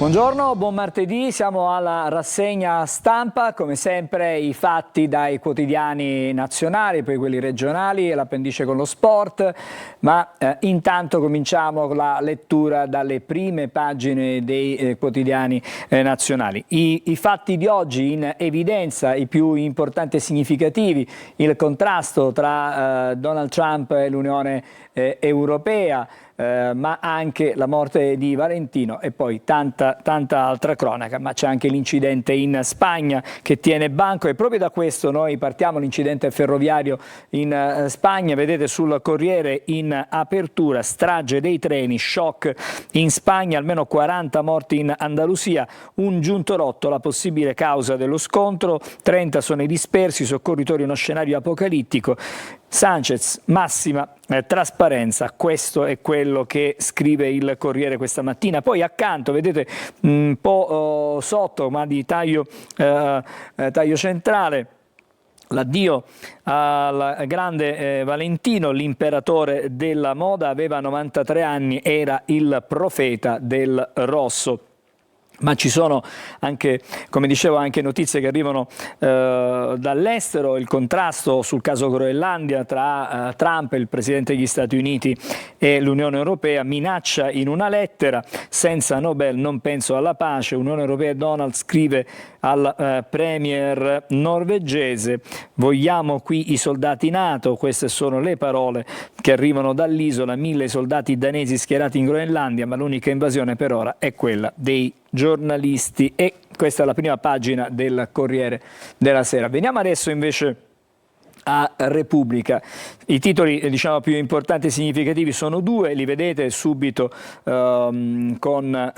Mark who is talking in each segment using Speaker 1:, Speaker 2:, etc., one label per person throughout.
Speaker 1: Buongiorno, buon martedì, siamo alla rassegna stampa, come sempre i fatti dai quotidiani nazionali, poi quelli regionali e l'appendice con lo sport, ma intanto cominciamo con la lettura dalle prime pagine dei quotidiani nazionali. I fatti di oggi in evidenza, i più importanti e significativi, il contrasto tra Donald Trump e l'Unione Europea, ma anche la morte di Valentino e poi tanta altra cronaca, ma c'è anche l'incidente in Spagna che tiene banco e proprio da questo noi partiamo, l'incidente ferroviario in Spagna, vedete sul Corriere in apertura, strage dei treni, shock in Spagna, almeno 40 morti in Andalusia, un giunto rotto, la possibile causa dello scontro, 30 sono i dispersi, soccorritori uno scenario apocalittico. Sanchez, massima trasparenza, questo è quello che scrive il Corriere questa mattina. Poi accanto, vedete un po' sotto, ma di taglio centrale, l'addio al grande Valentino, l'imperatore della moda, aveva 93 anni, era il profeta del rosso. Ma ci sono anche, come dicevo, anche notizie che arrivano dall'estero, il contrasto sul caso Groenlandia tra Trump, il presidente degli Stati Uniti, e l'Unione Europea, minaccia in una lettera, senza Nobel non penso alla pace, Unione Europea, Donald scrive al premier norvegese, vogliamo qui i soldati NATO, queste sono le parole che arrivano dall'isola, 1000 soldati danesi schierati in Groenlandia, ma l'unica invasione per ora è quella dei giornalisti, e questa è la prima pagina del Corriere della Sera. Veniamo adesso invece a Repubblica. I titoli diciamo più importanti e significativi sono due, li vedete subito con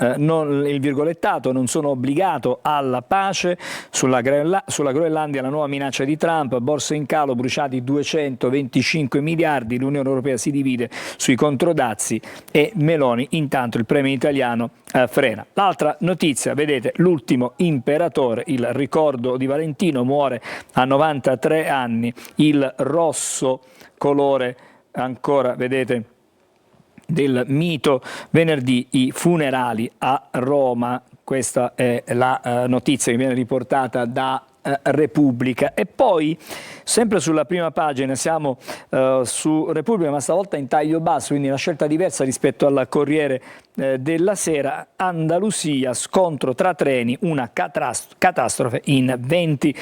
Speaker 1: il virgolettato, non sono obbligato alla pace, sulla Groenlandia la nuova minaccia di Trump, borse in calo, bruciati 225 miliardi, l'Unione Europea si divide sui controdazi e Meloni intanto il premio italiano frena. L'altra notizia, vedete, l'ultimo imperatore, il ricordo di Valentino, muore a 93 anni, il rosso colore ancora, vedete, del mito. Venerdì i funerali a Roma, questa è la notizia che viene riportata da Repubblica. E poi sempre sulla prima pagina siamo su Repubblica, ma stavolta in taglio basso, quindi una scelta diversa rispetto al Corriere della Sera. Andalusia, scontro tra treni, una catastrofe in 20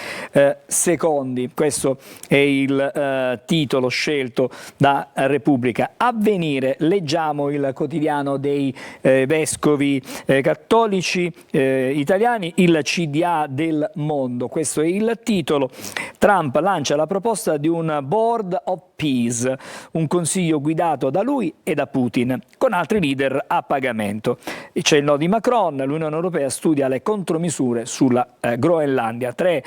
Speaker 1: secondi. Questo è il titolo scelto da Repubblica. Avvenire, leggiamo il quotidiano dei vescovi cattolici italiani, il CDA del mondo. Questo è il titolo. Trump lancia la proposta di un Board of Peace, un consiglio guidato da lui e da Putin, con altri leader a pagamento. C'è il no di Macron, l'Unione Europea studia le contromisure sulla Groenlandia. 3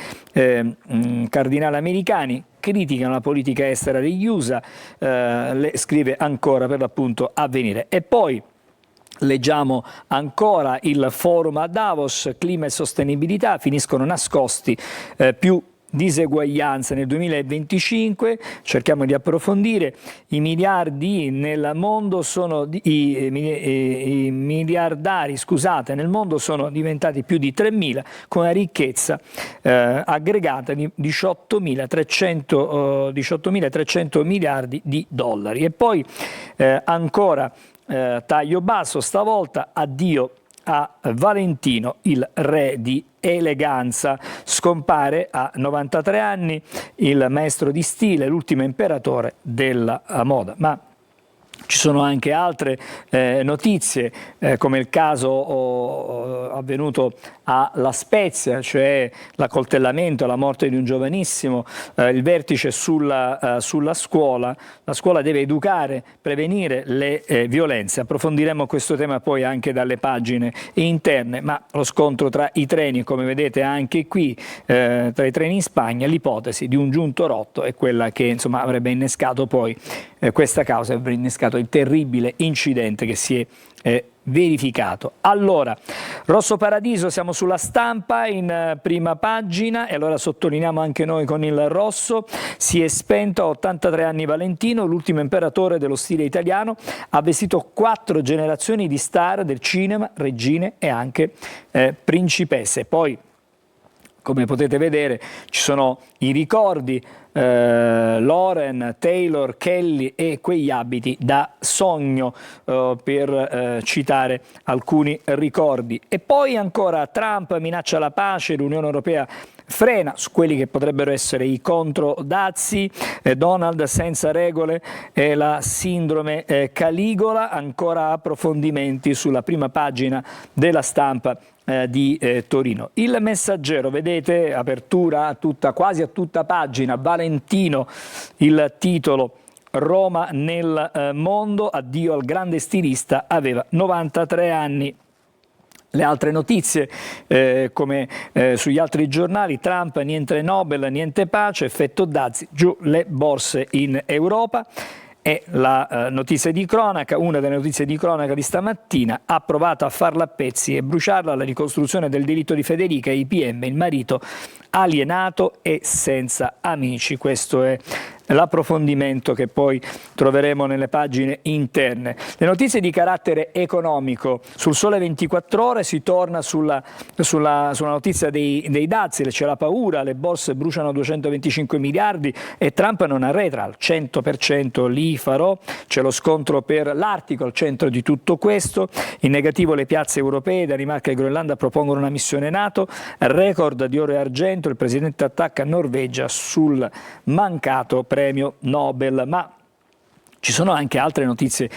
Speaker 1: cardinali americani criticano la politica estera degli USA, le scrive ancora per l'appunto Avvenire. E poi leggiamo ancora il forum a Davos, clima e sostenibilità, finiscono nascosti più diseguaglianze nel 2025, cerchiamo di approfondire. I miliardi nel mondo sono i miliardari, scusate, nel mondo sono diventati più di 3.000, con una ricchezza aggregata di 18.300 miliardi di dollari. E poi ancora taglio basso, stavolta addio a Valentino, il re di eleganza, scompare a 93 anni il maestro di stile, l'ultimo imperatore della moda. Ma ci sono anche altre notizie, come il caso avvenuto a La Spezia, cioè l'accoltellamento, la morte di un giovanissimo, il vertice sulla scuola. La scuola deve educare, prevenire le violenze. Approfondiremo questo tema poi anche dalle pagine interne, ma lo scontro tra i treni, come vedete anche qui, tra i treni in Spagna, l'ipotesi di un giunto rotto è quella che insomma avrebbe innescato poi questa causa, avrebbe innescato il terribile incidente che si è verificato. Allora, Rosso Paradiso, siamo sulla Stampa in prima pagina, e allora sottolineiamo anche noi con il rosso: si è spento a 83 anni Valentino, l'ultimo imperatore dello stile italiano, ha vestito 4 generazioni di star del cinema, regine e anche principesse. Poi, come potete vedere, ci sono i ricordi, Lauren, Taylor, Kelly e quegli abiti da sogno, per citare alcuni ricordi. E poi ancora Trump minaccia la pace, l'Unione Europea frena su quelli che potrebbero essere i controdazi, Donald senza regole e la sindrome Caligola, ancora approfondimenti sulla prima pagina della Stampa di Torino. Il Messaggero, vedete, apertura quasi a tutta pagina, Valentino, il titolo: Roma nel mondo, addio al grande stilista, aveva 93 anni. Le altre notizie, come sugli altri giornali: Trump, niente Nobel, niente pace, effetto dazi, giù le borse in Europa. È la notizia di cronaca, una delle notizie di cronaca di stamattina: ha provato a farla a pezzi e bruciarla, la ricostruzione del delitto di Federica, i PM, il marito alienato e senza amici. Questo è l'approfondimento che poi troveremo nelle pagine interne. Le notizie di carattere economico: sul Sole 24 Ore si torna sulla notizia dei dazi, c'è la paura, le borse bruciano 225 miliardi e Trump non arretra, al 100% li farò, c'è lo scontro per l'Artico al centro di tutto questo. In negativo le piazze europee, Danimarca e Groenlandia propongono una missione NATO, record di oro e argento, il presidente attacca Norvegia sul mancato premio Nobel. Ma ci sono anche altre notizie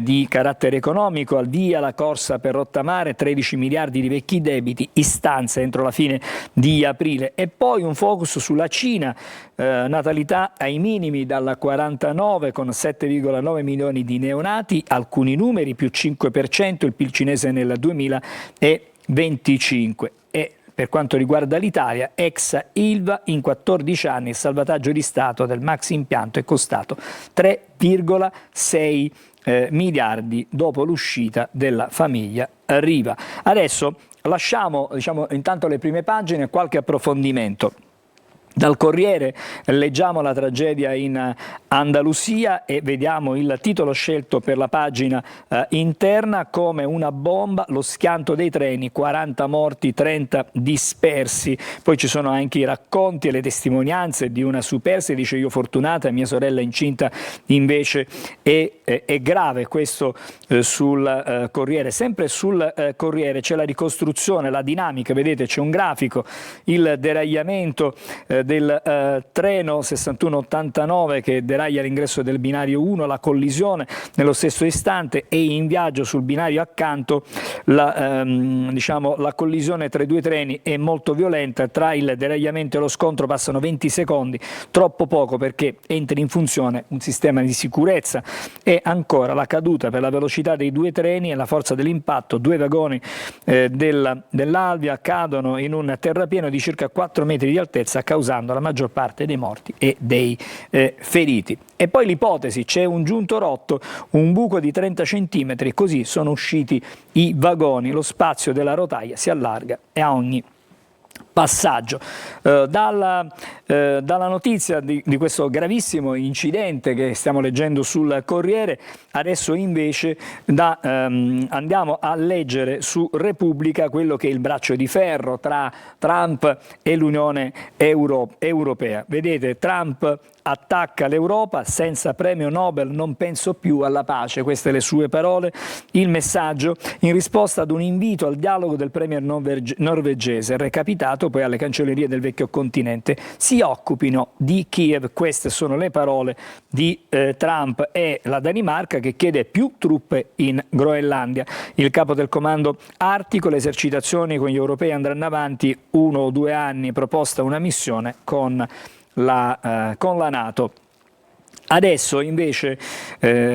Speaker 1: di carattere economico: al via la corsa per rottamare, 13 miliardi di vecchi debiti, istanze entro la fine di aprile. E poi un focus sulla Cina, natalità ai minimi dal 49 con 7,9 milioni di neonati, alcuni numeri, più 5% il PIL cinese nel 2025. E per quanto riguarda l'Italia, ex Ilva, in 14 anni il salvataggio di Stato del maxi impianto è costato 3,6 miliardi dopo l'uscita della famiglia Riva. Adesso lasciamo, intanto le prime pagine, qualche approfondimento. Dal Corriere leggiamo la tragedia in Andalusia e vediamo il titolo scelto per la pagina interna: come una bomba, lo schianto dei treni, 40 morti, 30 dispersi. Poi ci sono anche i racconti e le testimonianze di una superstite, dice: io fortunata, mia sorella incinta invece è grave. Questo sul Corriere. Sempre sul Corriere c'è la ricostruzione, la dinamica, vedete c'è un grafico, il deragliamento del treno 6189 che deraglia all'ingresso del binario 1, la collisione nello stesso istante, e in viaggio sul binario accanto la collisione tra i due treni è molto violenta. Tra il deragliamento e lo scontro passano 20 secondi, troppo poco perché entri in funzione un sistema di sicurezza. E ancora la caduta per la velocità dei due treni e la forza dell'impatto: 2 vagoni dell'Alvia cadono in un terrapieno di circa 4 metri di altezza, causando la maggior parte dei morti e dei feriti. E poi l'ipotesi: c'è un giunto rotto, un buco di 30 centimetri, così sono usciti i vagoni, lo spazio della rotaia si allarga e a ogni passaggio. Dalla notizia di questo gravissimo incidente che stiamo leggendo sul Corriere, adesso invece andiamo a leggere su Repubblica quello che è il braccio di ferro tra Trump e l'Unione Europea. Vedete, Trump attacca l'Europa: senza premio Nobel non penso più alla pace. Queste le sue parole. Il Messaggio: in risposta ad un invito al dialogo del premier norvegese, recapitato poi alle cancellerie del vecchio continente, si occupino di Kiev. Queste sono le parole di Trump. E la Danimarca che chiede più truppe in Groenlandia. Il capo del comando artico: le esercitazioni con gli europei andranno avanti 1 o 2 anni, proposta una missione con la NATO. Adesso invece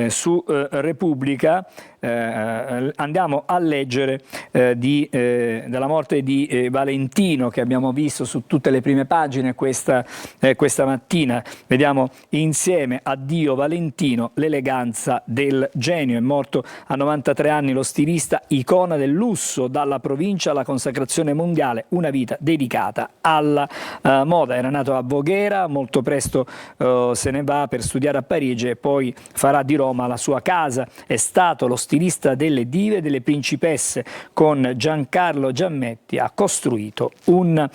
Speaker 1: su Repubblica andiamo a leggere della morte di Valentino, che abbiamo visto su tutte le prime pagine questa mattina. Vediamo insieme: addio Valentino, l'eleganza del genio. È morto a 93 anni lo stilista, icona del lusso, dalla provincia alla consacrazione mondiale, una vita dedicata alla moda. Era nato a Voghera, molto presto se ne va per studiare a Parigi e poi farà di Roma la sua casa. È stato lo stilista delle dive e delle principesse. Con Giancarlo Giammetti ha costruito un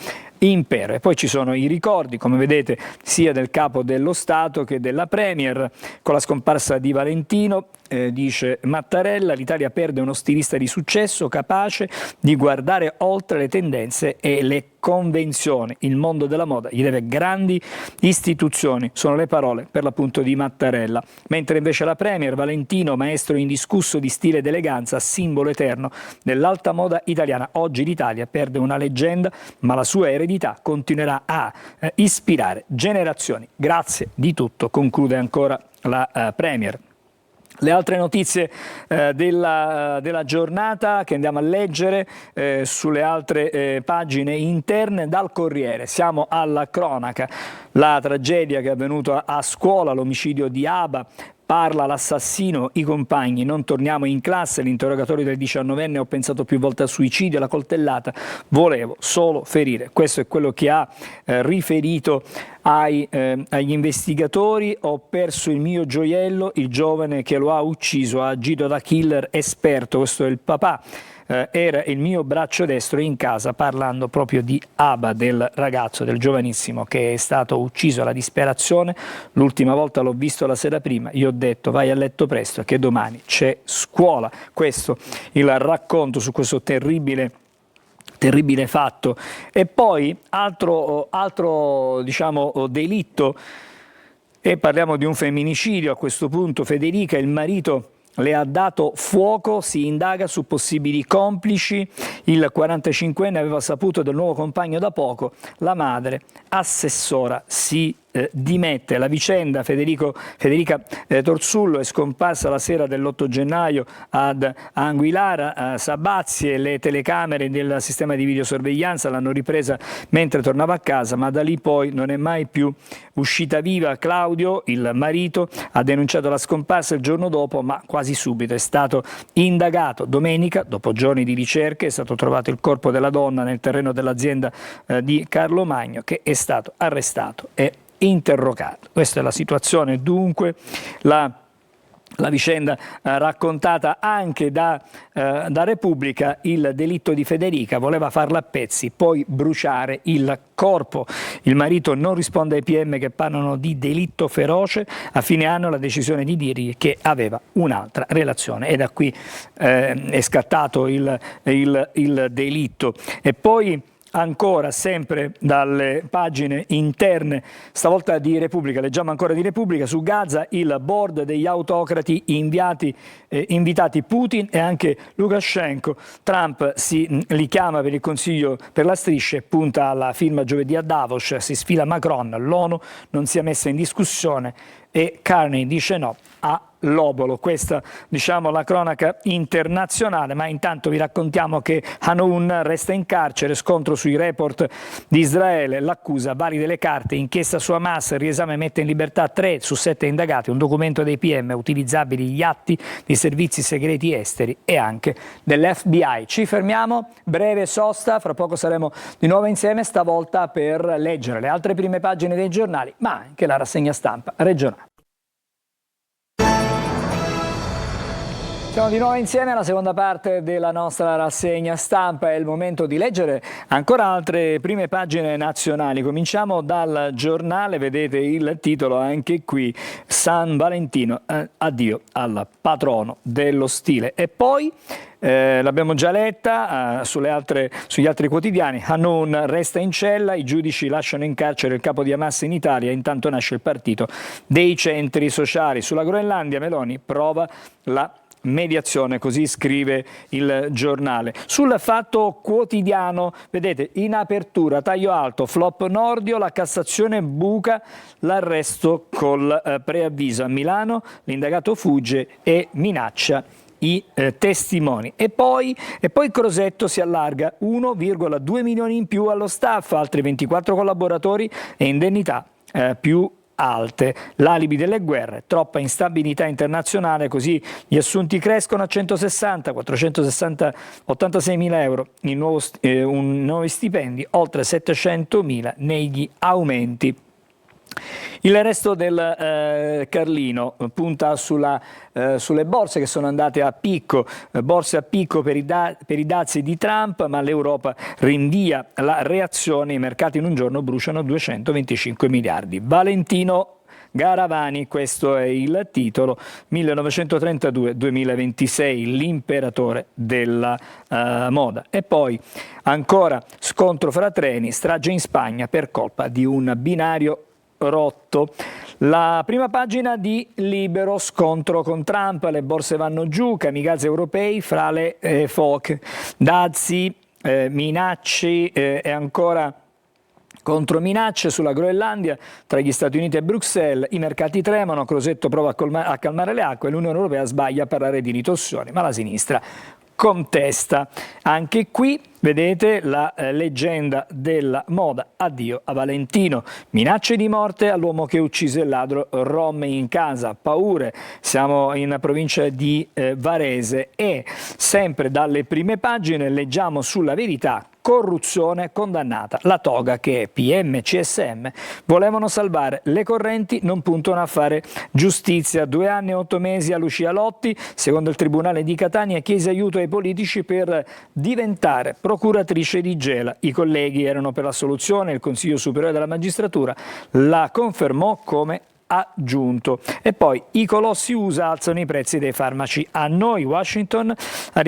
Speaker 1: impero. E poi ci sono i ricordi, come vedete, sia del capo dello Stato che della Premier. Con la scomparsa di Valentino, dice Mattarella, l'Italia perde uno stilista di successo, capace di guardare oltre le tendenze e le convenzioni. Il mondo della moda gli deve grandi istituzioni, sono le parole per l'appunto di Mattarella. Mentre invece la Premier, Valentino, maestro indiscusso di stile ed eleganza, simbolo eterno dell'alta moda italiana. Oggi l'Italia perde una leggenda, ma la sua eredità continuerà a ispirare generazioni. Grazie di tutto, conclude ancora la Premier. Le altre notizie della giornata che andiamo a leggere sulle altre pagine interne dal Corriere. Siamo alla cronaca. La tragedia che è avvenuta a scuola, l'omicidio di Aba. Parla l'assassino, i compagni, non torniamo in classe, l'interrogatorio del 19enne, ho pensato più volte al suicidio, la coltellata, volevo solo ferire. Questo è quello che ha riferito agli investigatori. Ho perso il mio gioiello, il giovane che lo ha ucciso ha agito da killer esperto, questo è il papà. Era il mio braccio destro in casa, parlando proprio di Aba, del ragazzo, del giovanissimo che è stato ucciso alla disperazione. L'ultima volta l'ho visto la sera prima, gli ho detto vai a letto presto che domani c'è scuola. Questo il racconto su questo terribile fatto. E poi altro diciamo delitto, e parliamo di un femminicidio a questo punto. Federica, il marito le ha dato fuoco, si indaga su possibili complici. Il 45enne aveva saputo del nuovo compagno da poco, la madre assessora si dimette. La vicenda, Federica Torsullo è scomparsa la sera dell'8 gennaio ad Anguillara, Sabazie. Le telecamere del sistema di videosorveglianza l'hanno ripresa mentre tornava a casa, ma da lì poi non è mai più uscita viva. Claudio, il marito, ha denunciato la scomparsa il giorno dopo, ma quasi subito è stato indagato. Domenica, dopo giorni di ricerche, è stato trovato il corpo della donna nel terreno dell'azienda di Carlo Magno, che è stato arrestato e interrogato. Questa è la situazione, dunque, la vicenda raccontata anche da Repubblica. Il delitto di Federica: voleva farla a pezzi, poi bruciare il corpo. Il marito non risponde ai PM che parlano di delitto feroce. A fine anno la decisione di dirgli che aveva un'altra relazione, e da qui è scattato il delitto. E poi ancora, sempre dalle pagine interne, stavolta di Repubblica, leggiamo ancora di Repubblica, su Gaza il board degli autocrati invitati Putin e anche Lukashenko. Trump li chiama per il Consiglio per la striscia e punta alla firma giovedì a Davos. Si sfila Macron, l'ONU non sia messa in discussione e Carney dice no a l'obolo. Questa, diciamo, la cronaca internazionale, ma intanto vi raccontiamo che Hanun resta in carcere, scontro sui report di Israele, l'accusa valide le carte, inchiesta su Hamas, riesame mette in libertà 3 su 7 indagati, un documento dei PM, utilizzabili gli atti dei servizi segreti esteri e anche dell'FBI. Ci fermiamo, breve sosta, fra poco saremo di nuovo insieme, stavolta per leggere le altre prime pagine dei giornali, ma anche la rassegna stampa regionale. Siamo di nuovo insieme alla seconda parte della nostra rassegna stampa. È il momento di leggere ancora altre prime pagine nazionali. Cominciamo dal giornale, vedete il titolo anche qui: San Valentino, addio al patrono dello stile. E poi l'abbiamo già letta sugli altri quotidiani. Hanun resta in cella, i giudici lasciano in carcere il capo di Hamas in Italia, intanto nasce il partito dei centri sociali. Sulla Groenlandia Meloni prova la mediazione, così scrive il giornale. Sul Fatto Quotidiano, vedete, in apertura, taglio alto, flop Nordio, la Cassazione buca l'arresto col preavviso. A Milano l'indagato fugge e minaccia i testimoni. E poi Crosetto si allarga, 1,2 milioni in più allo staff, altri 24 collaboratori e indennità più alte. L'alibi delle guerre, troppa instabilità internazionale, così gli assunti crescono a 160, 460, 86 mila euro in nuovi stipendi, oltre 700 mila negli aumenti. Il resto del Carlino punta sulle borse che sono andate a picco, borse a picco per i dazi di Trump, ma l'Europa rinvia la reazione, i mercati in un giorno bruciano 225 miliardi. Valentino Garavani, questo è il titolo, 1932-2026, l'imperatore della moda. E poi ancora scontro fra treni, strage in Spagna per colpa di un binario rotto. La prima pagina di Libero, scontro con Trump, le borse vanno giù, kamikaze europei fra le foche, dazi, minacce e ancora controminacce sulla Groenlandia tra gli Stati Uniti e Bruxelles, i mercati tremano, Crosetto prova a calmare le acque, l'Unione Europea sbaglia a parlare di ritorsioni, ma la sinistra contesta. Anche qui vedete la leggenda della moda, addio a Valentino, minacce di morte all'uomo che uccise il ladro rom in casa, paure, siamo in provincia di Varese e sempre dalle prime pagine leggiamo sulla Verità, corruzione condannata, la toga che PM, CSM volevano salvare le correnti, non puntano a fare giustizia, 2 anni e 8 mesi a Lucia Lotti, secondo il Tribunale di Catania chiese aiuto ai politici per diventare procuratrice di Gela, i colleghi erano per la soluzione, il Consiglio Superiore della Magistratura la confermò come aggiunto. E poi i colossi USA alzano i prezzi dei farmaci. A noi Washington ha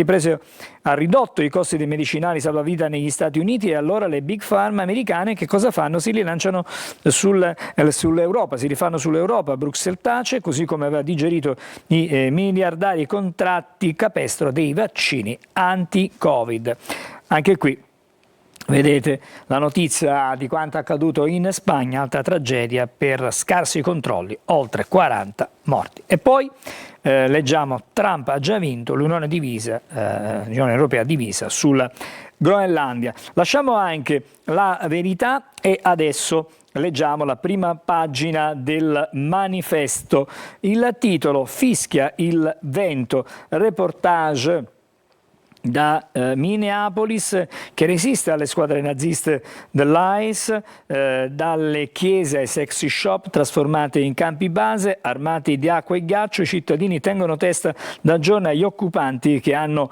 Speaker 1: ridotto i costi dei medicinali salvavita negli Stati Uniti e allora le big pharma americane che cosa fanno? Si rilanciano sull'Europa, si rifanno sull'Europa. Bruxelles tace, così come aveva digerito i miliardari contratti capestro dei vaccini anti-Covid. Anche qui vedete la notizia di quanto accaduto in Spagna, altra tragedia per scarsi controlli, oltre 40 morti. E poi leggiamo Trump ha già vinto, l'Unione Europea divisa sulla Groenlandia. Lasciamo anche la Verità e adesso leggiamo la prima pagina del Manifesto. Il titolo fischia il vento, reportage da Minneapolis che resiste alle squadre naziste dell'IS, dalle chiese ai sexy shop trasformate in campi base, armati di acqua e ghiaccio, i cittadini tengono testa da giorni agli occupanti che hanno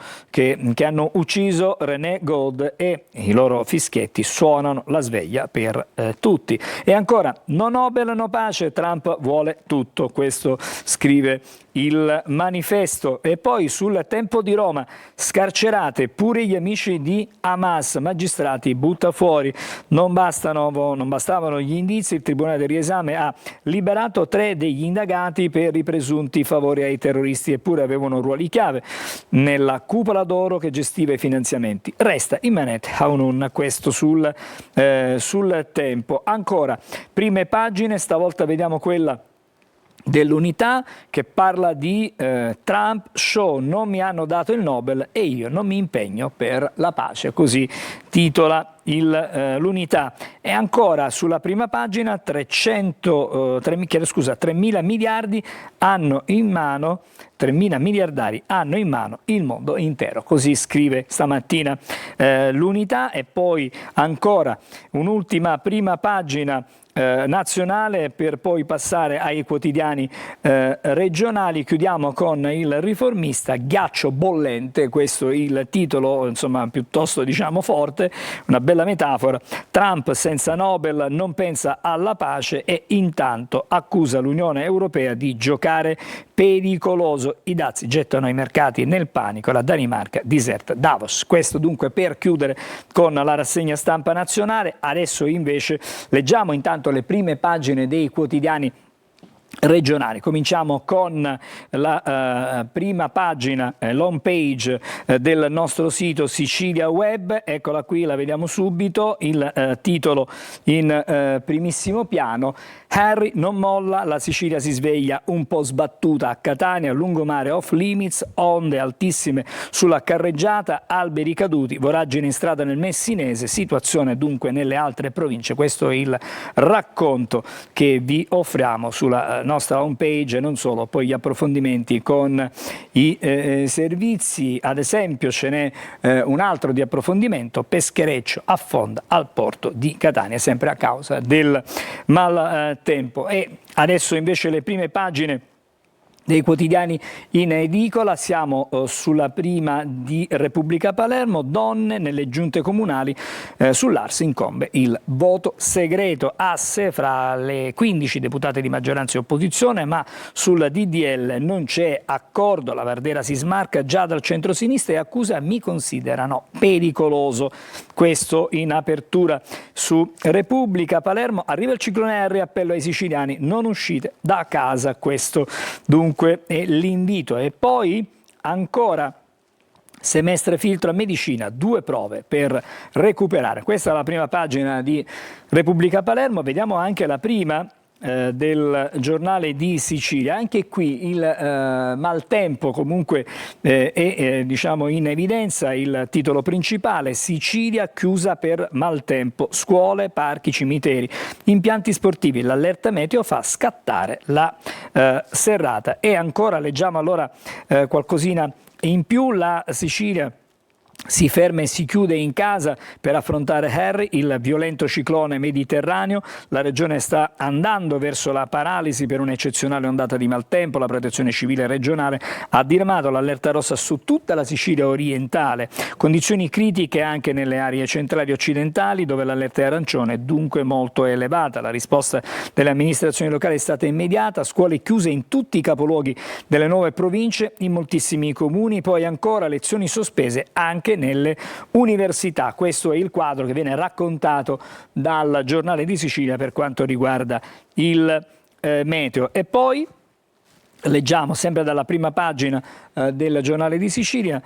Speaker 1: ucciso René Gold e i loro fischietti suonano la sveglia per tutti. E ancora, no Nobel, no pace, Trump vuole tutto, questo scrive il Manifesto. E poi sul Tempo di Roma, scarcerate pure gli amici di Hamas, magistrati butta fuori, non bastavano gli indizi, il Tribunale del riesame ha liberato 3 degli indagati per i presunti favori ai terroristi, eppure avevano ruoli chiave nella cupola d'oro che gestiva i finanziamenti. Resta in manette Haunun, questo sul Tempo. Ancora, prime pagine, stavolta vediamo quella dell'Unità che parla di Trump, show, non mi hanno dato il Nobel e io non mi impegno per la pace, così titola l'Unità. E ancora sulla prima pagina 3.000 miliardi hanno in mano 3.000 miliardari hanno in mano il mondo intero, così scrive stamattina l'Unità. E poi ancora un'ultima prima pagina nazionale per poi passare ai quotidiani regionali. Chiudiamo con il Riformista, ghiaccio bollente, questo è il titolo, insomma piuttosto forte, una bella metafora. Trump senza Nobel non pensa alla pace e intanto accusa l'Unione Europea di giocare pericoloso. I dazi gettano i mercati nel panico, la Danimarca diserta Davos. Questo dunque per chiudere con la rassegna stampa nazionale. Adesso invece leggiamo intanto le prime pagine dei quotidiani regionali. Cominciamo con la prima pagina, l'home page del nostro sito Sicilia Web. Eccola qui, la vediamo subito, il titolo in primissimo piano: Harry non molla, la Sicilia si sveglia un po' sbattuta a Catania, lungomare off limits, onde altissime sulla carreggiata, alberi caduti, voragine in strada nel Messinese, situazione dunque nelle altre province. Questo è il racconto che vi offriamo sulla nostra home page, e non solo, poi gli approfondimenti con i servizi. Ad esempio ce n'è un altro di approfondimento: peschereccio affonda al porto di Catania, sempre a causa del maltempo. E adesso invece le prime pagine dei quotidiani in edicola. Siamo sulla prima di Repubblica Palermo: donne nelle giunte comunali, sull'Ars incombe il voto segreto, asse fra le 15 deputate di maggioranza e opposizione, ma sul DDL non c'è accordo, la Vardera si smarca già dal centro-sinistra e accusa mi considerano pericoloso. Questo in apertura su Repubblica. Palermo, arriva il ciclone Harry, appello ai siciliani, non uscite da casa, questo dunque è l'invito. E poi ancora semestre filtro a medicina, 2 prove per recuperare. Questa è la prima pagina di Repubblica Palermo. Vediamo anche la prima del giornale di Sicilia. Anche qui il maltempo comunque è diciamo in evidenza. Il titolo principale: Sicilia chiusa per maltempo, scuole, parchi, cimiteri, impianti sportivi, l'allerta meteo fa scattare la serrata. E ancora leggiamo allora qualcosina in più: la Sicilia si ferma e si chiude in casa per affrontare Harry, il violento ciclone mediterraneo. La regione sta andando verso la paralisi per un'eccezionale ondata di maltempo. La protezione civile regionale ha diramato l'allerta rossa su tutta la Sicilia orientale. Condizioni critiche anche nelle aree centrali occidentali, dove l'allerta è arancione, dunque molto elevata. La risposta delle amministrazioni locali è stata immediata: scuole chiuse in tutti i capoluoghi delle nuove province, in moltissimi comuni. Poi ancora lezioni sospese anche nelle università. Questo è il quadro che viene raccontato dal Giornale di Sicilia per quanto riguarda il meteo. E poi leggiamo sempre dalla prima pagina del Giornale di Sicilia: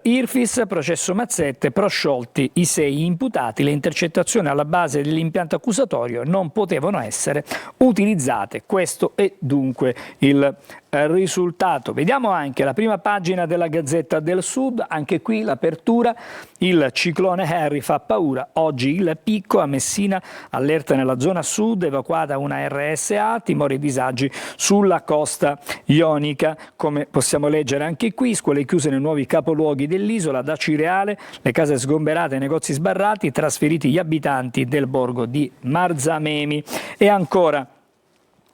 Speaker 1: Irfis, processo Mazzette, prosciolti i 6 imputati, le intercettazioni alla base dell'impianto accusatorio non potevano essere utilizzate. Questo è dunque il risultato. Vediamo anche la prima pagina della Gazzetta del Sud. Anche qui l'apertura: il ciclone Harry fa paura, oggi il picco a Messina, allerta nella zona sud, evacuata una RSA, timori e disagi sulla costa ionica. Come possiamo leggere anche qui, scuole chiuse nei nuovi capoluoghi dell'isola, da Cireale, le case sgomberate, i negozi sbarrati, trasferiti gli abitanti del borgo di Marzamemi. E ancora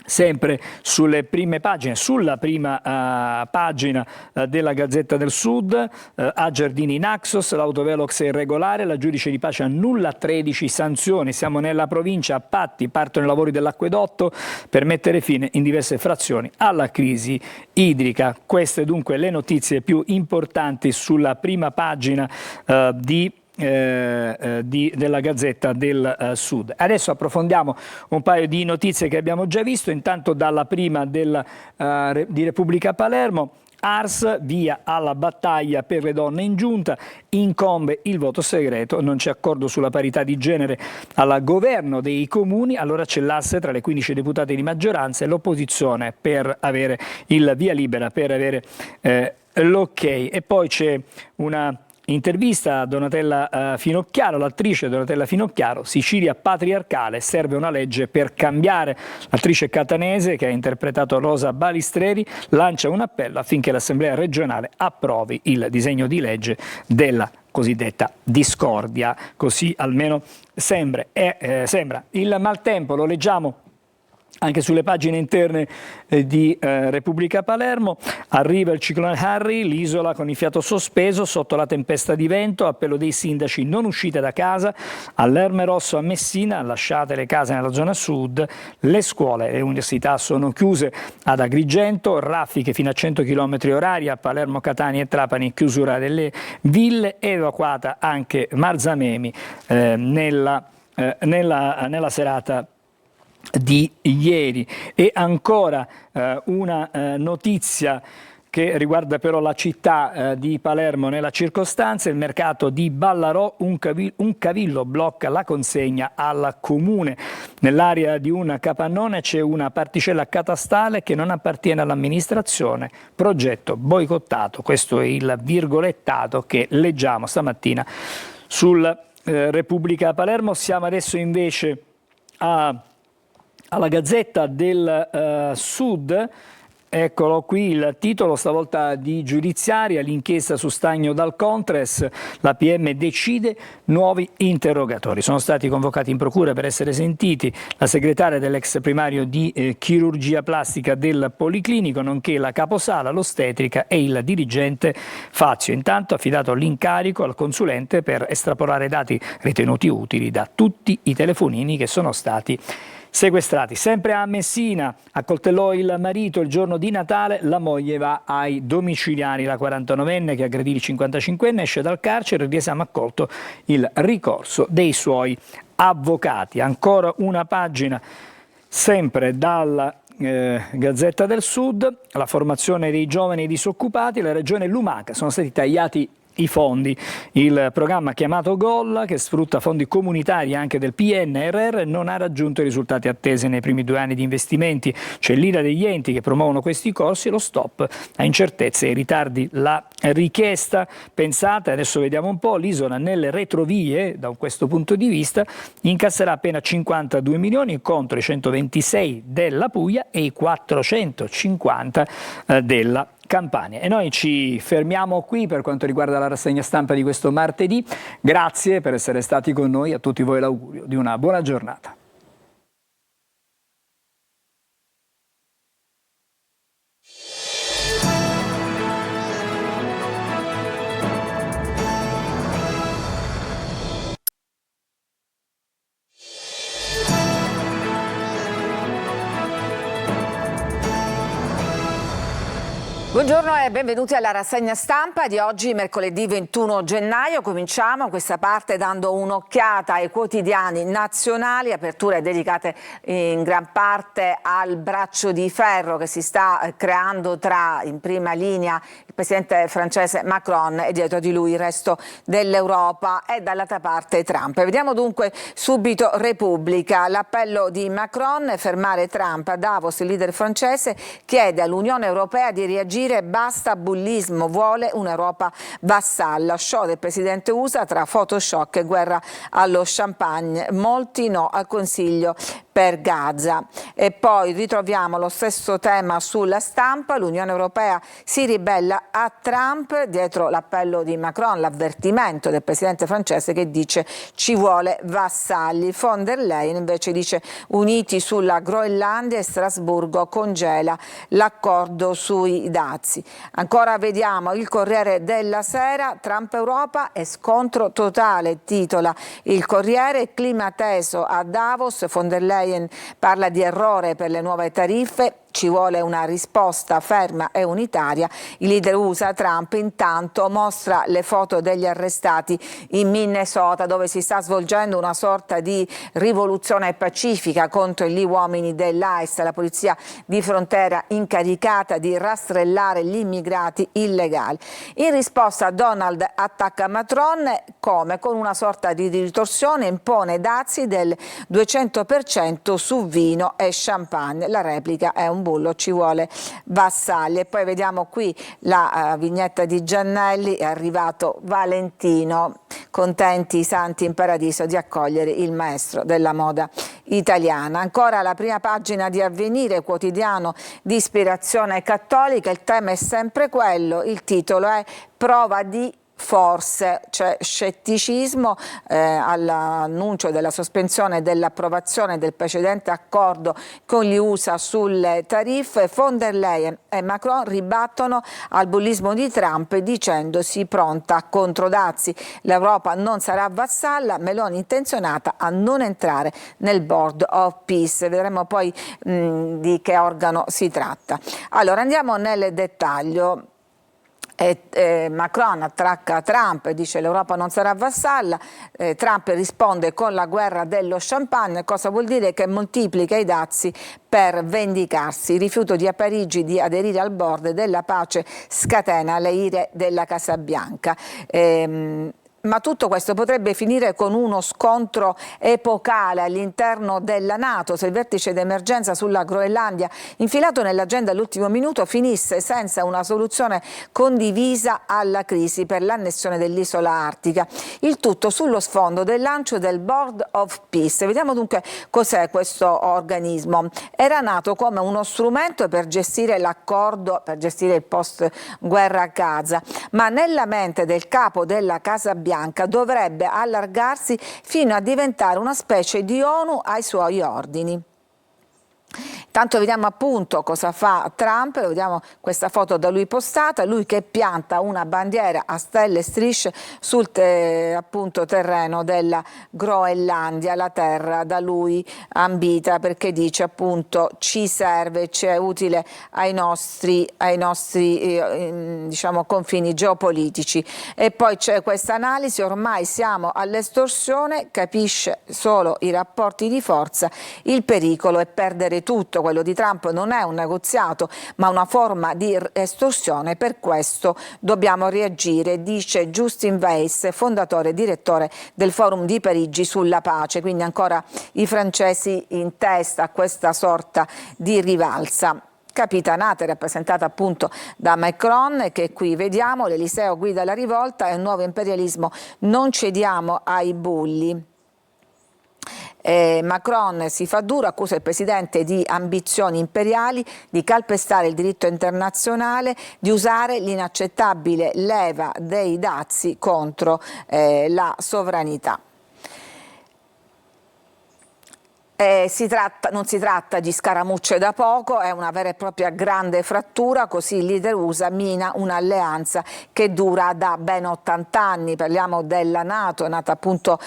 Speaker 1: sempre sulle prime pagine, sulla prima pagina della Gazzetta del Sud: a Giardini Naxos, l'autovelox è irregolare, la giudice di pace annulla 13 sanzioni. Siamo nella provincia, a Patti partono i lavori dell'acquedotto per mettere fine in diverse frazioni alla crisi idrica. Queste dunque le notizie più importanti sulla prima pagina della Gazzetta del Sud. Adesso approfondiamo un paio di notizie che abbiamo già visto. Intanto dalla prima di Repubblica Palermo: Ars, via alla battaglia per le donne in giunta, incombe il voto segreto, non c'è accordo sulla parità di genere al governo dei comuni, allora c'è l'asse tra le 15 deputate di maggioranza e l'opposizione per avere il via libera, per avere l'ok. E poi c'è una intervista a Donatella Finocchiaro, l'attrice Donatella Finocchiaro: Sicilia patriarcale, serve una legge per cambiare. L'attrice catanese, che ha interpretato Rosa Balistreri, lancia un appello affinché l'Assemblea regionale approvi il disegno di legge della cosiddetta discordia, così almeno sembra. Il maltempo lo leggiamo anche sulle pagine interne di Repubblica Palermo: arriva il ciclone Harry, l'isola con il fiato sospeso sotto la tempesta di vento, appello dei sindaci, non uscite da casa, allarme rosso a Messina, lasciate le case nella zona sud, le scuole e le università sono chiuse ad Agrigento, raffiche fino a 100 km/h a Palermo, Catania e Trapani, chiusura delle ville, evacuata anche Marzamemi nella serata di ieri. E ancora una notizia che riguarda però la città di Palermo nella circostanza. Il mercato di Ballarò, un cavillo blocca la consegna al comune. Nell'area di un capannone c'è una particella catastale che non appartiene all'amministrazione, progetto boicottato. Questo è il virgolettato che leggiamo stamattina sul Repubblica Palermo. Siamo adesso invece alla Gazzetta del Sud. Eccolo qui il titolo, stavolta di giudiziaria, l'inchiesta su Stagno dal Contres, la PM decide nuovi interrogatori. Sono stati convocati in procura per essere sentiti la segretaria dell'ex primario di chirurgia plastica del Policlinico, nonché la caposala, l'ostetrica e il dirigente Fazio. Intanto ha affidato l'incarico al consulente per estrapolare dati ritenuti utili da tutti i telefonini che sono stati sequestrati. Sempre a Messina, accoltellò il marito il giorno di Natale, la moglie va ai domiciliari. La 49enne che aggredì il 55enne esce dal carcere, il riesame ha accolto il ricorso dei suoi avvocati. Ancora una pagina, sempre dalla Gazzetta del Sud, la formazione dei giovani disoccupati, la regione Lumaca, sono stati tagliati i fondi. Il programma chiamato GOL, che sfrutta fondi comunitari anche del PNRR, non ha raggiunto i risultati attesi nei primi 2 anni di investimenti. C'è l'ira degli enti che promuovono questi corsi e lo stop a incertezze e ritardi. La richiesta, pensate, adesso vediamo un po', l'isola nelle retrovie, da questo punto di vista, incasserà appena 52 milioni contro i 126 della Puglia e i 450 della Campania. E noi ci fermiamo qui per quanto riguarda la rassegna stampa di questo martedì. Grazie per essere stati con noi, a tutti voi l'augurio di una buona giornata.
Speaker 2: Buongiorno e benvenuti alla rassegna stampa di oggi, mercoledì 21 gennaio. Cominciamo questa parte dando un'occhiata ai quotidiani nazionali, aperture dedicate in gran parte al braccio di ferro che si sta creando tra, in prima linea, il presidente francese Macron e dietro di lui il resto dell'Europa e dall'altra parte Trump. Vediamo dunque subito Repubblica. L'appello di Macron, fermare Trump. A Davos il leader francese chiede all'Unione Europea di reagire, basta bullismo, vuole un'Europa vassalla. Show del presidente USA tra Photoshop e guerra allo champagne, molti no al Consiglio per Gaza. E poi ritroviamo lo stesso tema sulla Stampa, l'Unione Europea si ribella a Trump, dietro l'appello di Macron, l'avvertimento del presidente francese che dice ci vuole vassalli. Von der Leyen invece dice uniti sulla Groenlandia e Strasburgo congela l'accordo sui dazi. Ancora vediamo il Corriere della Sera, Trump Europa e scontro totale, titola il Corriere, clima teso a Davos, von der Leyen parla di errore per le nuove tariffe, ci vuole una risposta ferma e unitaria. Il leader USA Trump intanto mostra le foto degli arrestati in Minnesota, dove si sta svolgendo una sorta di rivoluzione pacifica contro gli uomini dell'ICE, la polizia di frontiera incaricata di rastrellare gli immigrati illegali. In risposta Donald attacca Macron, come con una sorta di ritorsione impone dazi del 200% su vino e champagne. La replica è un bullo, ci vuole vassalli. E poi vediamo qui la vignetta di Giannelli, è arrivato Valentino, contenti i santi in paradiso di accogliere il maestro della moda italiana. Ancora la prima pagina di Avvenire, quotidiano di ispirazione cattolica, il tema è sempre quello, il titolo è prova di forse, c'è scetticismo all'annuncio della sospensione dell'approvazione del precedente accordo con gli USA sulle tariffe. Von der Leyen e Macron ribattono al bullismo di Trump dicendosi pronta a controdazi. L'Europa non sarà vassalla, Meloni intenzionata a non entrare nel Board of Peace. Vedremo poi di che organo si tratta. Allora andiamo nel dettaglio. Macron attracca Trump e dice l'Europa non sarà vassalla, Trump risponde con la guerra dello champagne. Cosa vuol dire? Che moltiplica i dazi per vendicarsi. Il rifiuto di Parigi di aderire al board della pace scatena le ire della Casa Bianca. Ma tutto questo potrebbe finire con uno scontro epocale all'interno della NATO, se il vertice d'emergenza sulla Groenlandia, infilato nell'agenda all'ultimo minuto, finisse senza una soluzione condivisa alla crisi per l'annessione dell'isola artica. Il tutto sullo sfondo del lancio del Board of Peace. Vediamo dunque cos'è questo organismo. Era nato come uno strumento per gestire l'accordo, per gestire il post-guerra a Gaza, ma nella mente del capo della Casa Bianca dovrebbe allargarsi fino a diventare una specie di ONU ai suoi ordini. Tanto vediamo appunto cosa fa Trump, vediamo questa foto da lui postata, lui che pianta una bandiera a stelle e strisce sul appunto terreno della Groenlandia, la terra da lui ambita, perché dice appunto ci serve, ci è utile ai nostri diciamo confini geopolitici. E poi c'è questa analisi: ormai siamo all'estorsione, capisce solo i rapporti di forza, il pericolo è perdere tutto. Quello di Trump non è un negoziato ma una forma di estorsione, per questo dobbiamo reagire, dice Justin Weiss, fondatore e direttore del Forum di Parigi sulla pace. Quindi ancora i francesi in testa a questa sorta di rivalsa capitanata, rappresentata appunto da Macron, che qui vediamo, l'Eliseo guida la rivolta, è un nuovo imperialismo, non cediamo ai bulli. Macron si fa duro, accusa il presidente di ambizioni imperiali, di calpestare il diritto internazionale, di usare l'inaccettabile leva dei dazi contro la sovranità. Non si tratta di scaramucce da poco, è una vera e propria grande frattura, così il leader USA mina un'alleanza che dura da ben 80 anni, parliamo della NATO, nata appunto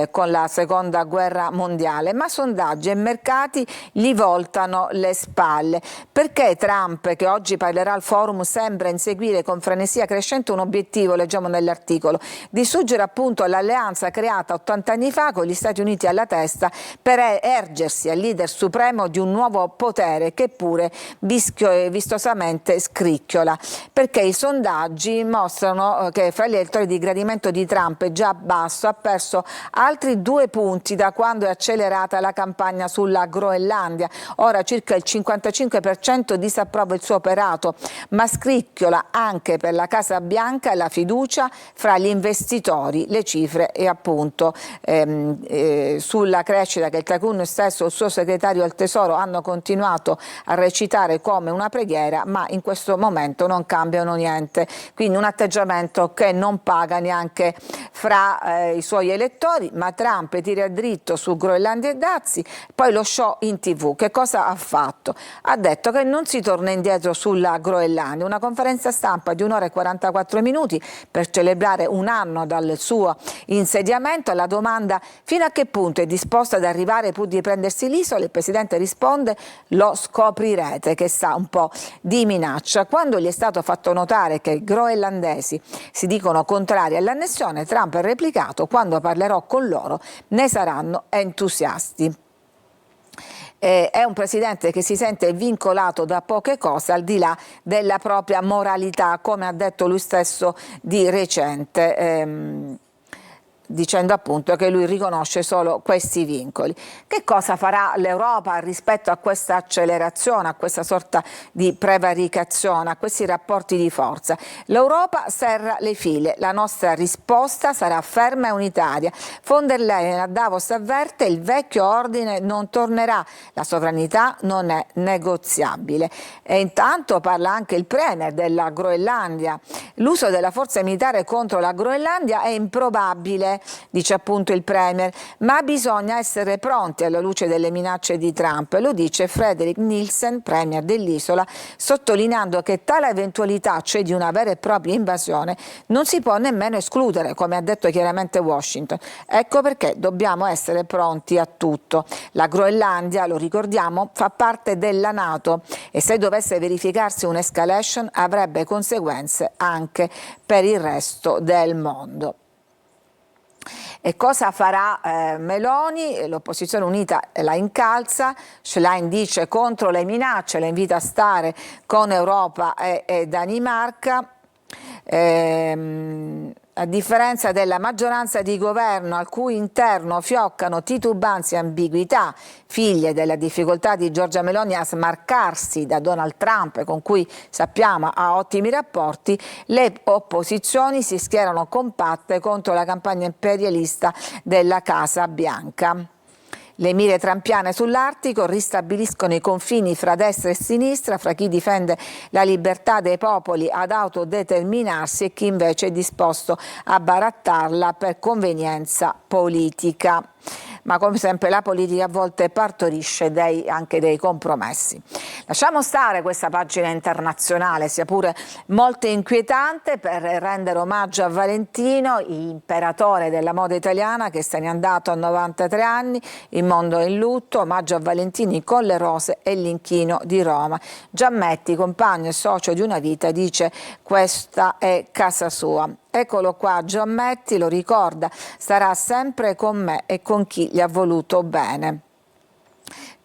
Speaker 2: con la seconda guerra mondiale, ma sondaggi e mercati gli voltano le spalle. Perché Trump, che oggi parlerà al forum, sembra inseguire con frenesia crescente un obiettivo, leggiamo nell'articolo, distruggere appunto l'alleanza creata 80 anni fa con gli Stati Uniti alla testa per ergersi al leader supremo di un nuovo potere che pure vistosamente scricchiola, perché i sondaggi mostrano che fra gli elettori di gradimento di Trump è già basso, ha perso altri 2 punti da quando è accelerata la campagna sulla Groenlandia. Ora circa il 55% disapprova il suo operato, ma scricchiola anche per la Casa Bianca la fiducia fra gli investitori, le cifre e appunto sulla crescita che il Tycoon stesso e il suo segretario al Tesoro hanno continuato a recitare come una preghiera, ma in questo momento non cambiano niente. Quindi un atteggiamento che non paga neanche fra i suoi elettori, ma Trump tira dritto su Groenlandia e dazi. Poi lo show in TV, che cosa ha fatto? Ha detto che non si torna indietro sulla Groenlandia, una conferenza stampa di 1 ora e 44 minuti per celebrare un anno dal suo insediamento. Alla domanda fino a che punto è disposto ad arrivare pur di prendersi l'isola, il presidente risponde: lo scoprirete, che sa un po' di minaccia. Quando gli è stato fatto notare che i groenlandesi si dicono contrari all'annessione, Trump ha replicato: quando parlerò con loro ne saranno entusiasti. È un presidente che si sente vincolato da poche cose al di là della propria moralità, come ha detto lui stesso di recente, dicendo appunto che lui riconosce solo questi vincoli. Che cosa farà l'Europa rispetto a questa accelerazione, a questa sorta di prevaricazione, a questi rapporti di forza? L'Europa serra le file, la nostra risposta sarà ferma e unitaria. Von der Leyen a Davos avverte: il vecchio ordine non tornerà, la sovranità non è negoziabile. E intanto parla anche il premier della Groenlandia: l'uso della forza militare contro la Groenlandia è improbabile. dice appunto il Premier, ma bisogna essere pronti alla luce delle minacce di Trump, lo dice Fredrik Nielsen, Premier dell'isola, sottolineando che tale eventualità, cioè di una vera e propria invasione, non si può nemmeno escludere, come ha detto chiaramente Washington. Ecco perché dobbiamo essere pronti a tutto. La Groenlandia, lo ricordiamo, fa parte della NATO e se dovesse verificarsi un'escalation avrebbe conseguenze anche per il resto del mondo. E cosa farà Meloni? L'opposizione unita la incalza, Schlein dice contro le minacce, la invita a stare con Europa e Danimarca. A differenza della maggioranza di governo al cui interno fioccano titubanze e ambiguità, figlie della difficoltà di Giorgia Meloni a smarcarsi da Donald Trump, con cui sappiamo ha ottimi rapporti, le opposizioni si schierano compatte contro la campagna imperialista della Casa Bianca. Le mire trampiane sull'Artico ristabiliscono i confini fra destra e sinistra, fra chi difende la libertà dei popoli ad autodeterminarsi e chi invece è disposto a barattarla per convenienza politica. Ma come sempre la politica a volte partorisce anche dei compromessi. Lasciamo stare questa pagina internazionale, sia pure molto inquietante, per rendere omaggio a Valentino, imperatore della moda italiana che se n'è andato a 93 anni, il mondo è in lutto, omaggio a Valentini con le rose e l'inchino di Roma. Giammetti, compagno e socio di una vita, dice questa è casa sua. Eccolo qua, Giammetti lo ricorda, starà sempre con me e con chi gli ha voluto bene.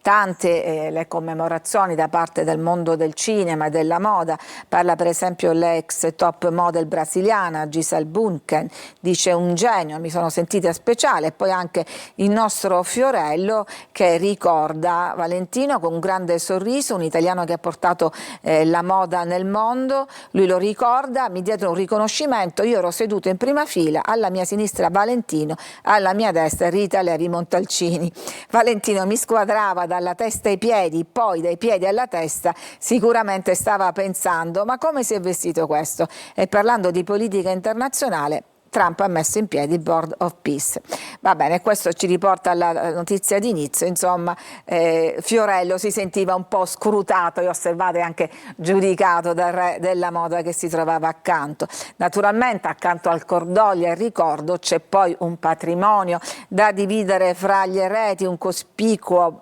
Speaker 2: Tante le commemorazioni da parte del mondo del cinema e della moda, parla per esempio l'ex top model brasiliana Gisele Bündchen, dice un genio, mi sono sentita speciale, e poi anche il nostro Fiorello che ricorda Valentino con un grande sorriso, un italiano che ha portato la moda nel mondo, lui lo ricorda, mi diedero un riconoscimento, io ero seduto in prima fila, alla mia sinistra Valentino, alla mia destra Rita Levi Montalcini. Valentino mi squadrava dalla testa ai piedi, poi dai piedi alla testa, sicuramente stava pensando ma come si è vestito questo? E parlando di politica internazionale, Trump ha messo in piedi il Board of Peace. Va bene, questo ci riporta alla notizia di inizio, insomma Fiorello si sentiva un po' scrutato e osservato e anche giudicato dal re della moda che si trovava accanto. Naturalmente accanto al cordoglio e al ricordo c'è poi un patrimonio da dividere fra gli eredi, un cospicuo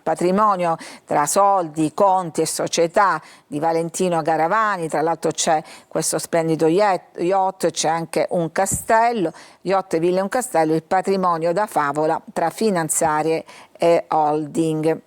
Speaker 2: patrimonio tra soldi, conti e società di Valentino Garavani, tra l'altro c'è questo splendido yacht, c'è anche un castello, yacht, villa e un castello, il patrimonio da favola tra finanziarie e holding.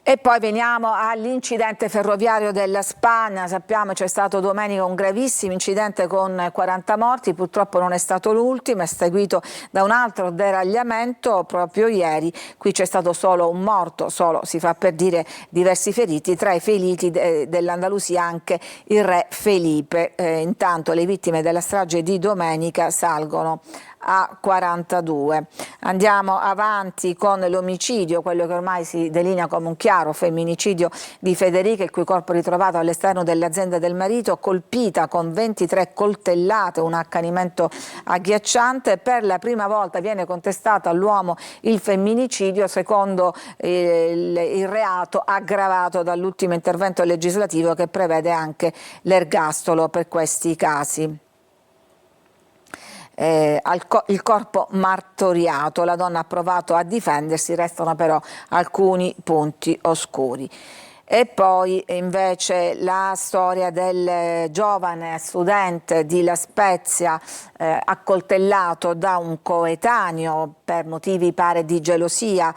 Speaker 2: E poi veniamo all'incidente ferroviario della Spagna, sappiamo c'è stato domenica un gravissimo incidente con 40 morti, purtroppo non è stato l'ultimo, è seguito da un altro deragliamento proprio ieri, qui c'è stato solo un morto, solo si fa per dire, diversi feriti, tra i feriti dell'Andalusia anche il re Felipe, intanto le vittime della strage di domenica salgono a 42. Andiamo avanti con l'omicidio, quello che ormai si delinea come un chiaro femminicidio di Federica, il cui corpo ritrovato all'esterno dell'azienda del marito, colpita con 23 coltellate, un accanimento agghiacciante. Per la prima volta viene contestato all'uomo il femminicidio, secondo il reato aggravato dall'ultimo intervento legislativo che prevede anche l'ergastolo per questi casi. Il corpo martoriato, la donna ha provato a difendersi, restano però alcuni punti oscuri. E poi invece la storia del giovane studente di La Spezia accoltellato da un coetaneo per motivi pare di gelosia,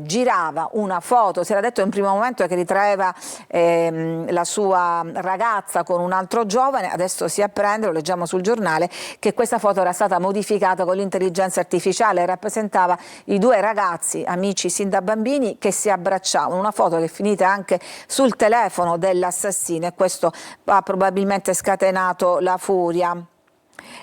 Speaker 2: girava una foto, si era detto in primo momento che ritraeva la sua ragazza con un altro giovane, adesso si apprende, lo leggiamo sul giornale, che questa foto era stata modificata con l'intelligenza artificiale, rappresentava i due ragazzi, amici sin da bambini, che si abbracciavano, una foto che è finita anche sul telefono dell'assassino e questo ha probabilmente scatenato la furia.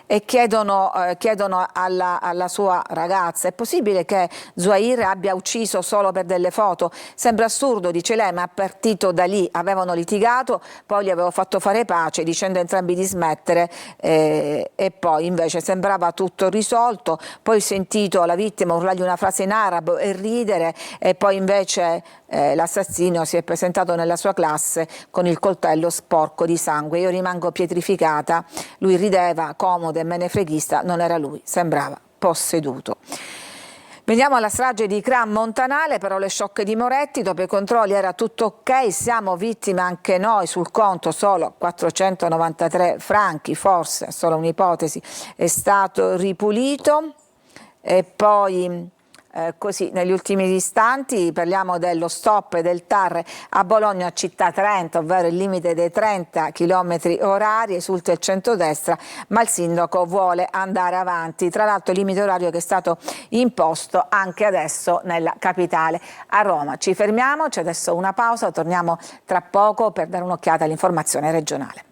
Speaker 2: e chiedono alla sua ragazza: è possibile che Zuhair abbia ucciso solo per delle foto? Sembra assurdo, dice lei, ma è partito da lì. Avevano litigato, poi gli avevo fatto fare pace dicendo a entrambi di smettere, e poi invece sembrava tutto risolto. Poi ho sentito la vittima urlargli una frase in arabo e ridere, e poi invece l'assassino si è presentato nella sua classe con il coltello sporco di sangue. Io rimango pietrificata. Lui rideva, comodo e menefreghista. Non era lui, sembrava posseduto. Veniamo alla strage di Cran Montanale, parole sciocche di Moretti: dopo i controlli era tutto ok, siamo vittime anche noi, sul conto solo 493 franchi, forse, è solo un'ipotesi, è stato ripulito. E poi così negli ultimi istanti parliamo dello stop del TAR a Bologna Città 30, ovvero il limite dei 30 km orari, esulta il centrodestra, ma il sindaco vuole andare avanti. Tra l'altro il limite orario che è stato imposto anche adesso nella capitale, a Roma. Ci fermiamo, c'è adesso una pausa, torniamo tra poco per dare un'occhiata all'informazione regionale.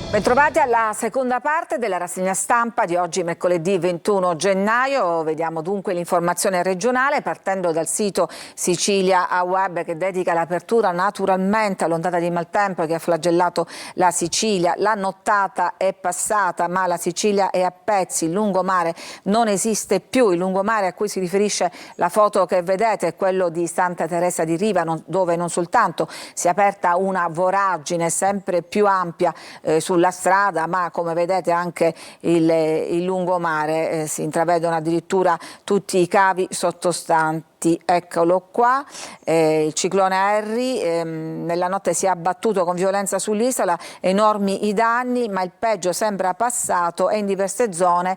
Speaker 2: Bentrovati alla seconda parte della rassegna stampa di oggi, mercoledì 21 gennaio. Vediamo dunque l'informazione regionale partendo dal sito Sicilia a Web, che dedica l'apertura naturalmente all'ondata di maltempo che ha flagellato la Sicilia. La nottata è passata, ma la Sicilia è a pezzi. Il lungomare non esiste più. Il lungomare a cui si riferisce la foto che vedete è quello di Santa Teresa di Riva, dove non soltanto si è aperta una voragine sempre più ampia sulla strada, ma come vedete anche il lungomare, si intravedono addirittura tutti i cavi sottostanti. Eccolo qua, il ciclone Harry nella notte si è abbattuto con violenza sull'isola, enormi i danni, ma il peggio sembra passato e in diverse zone,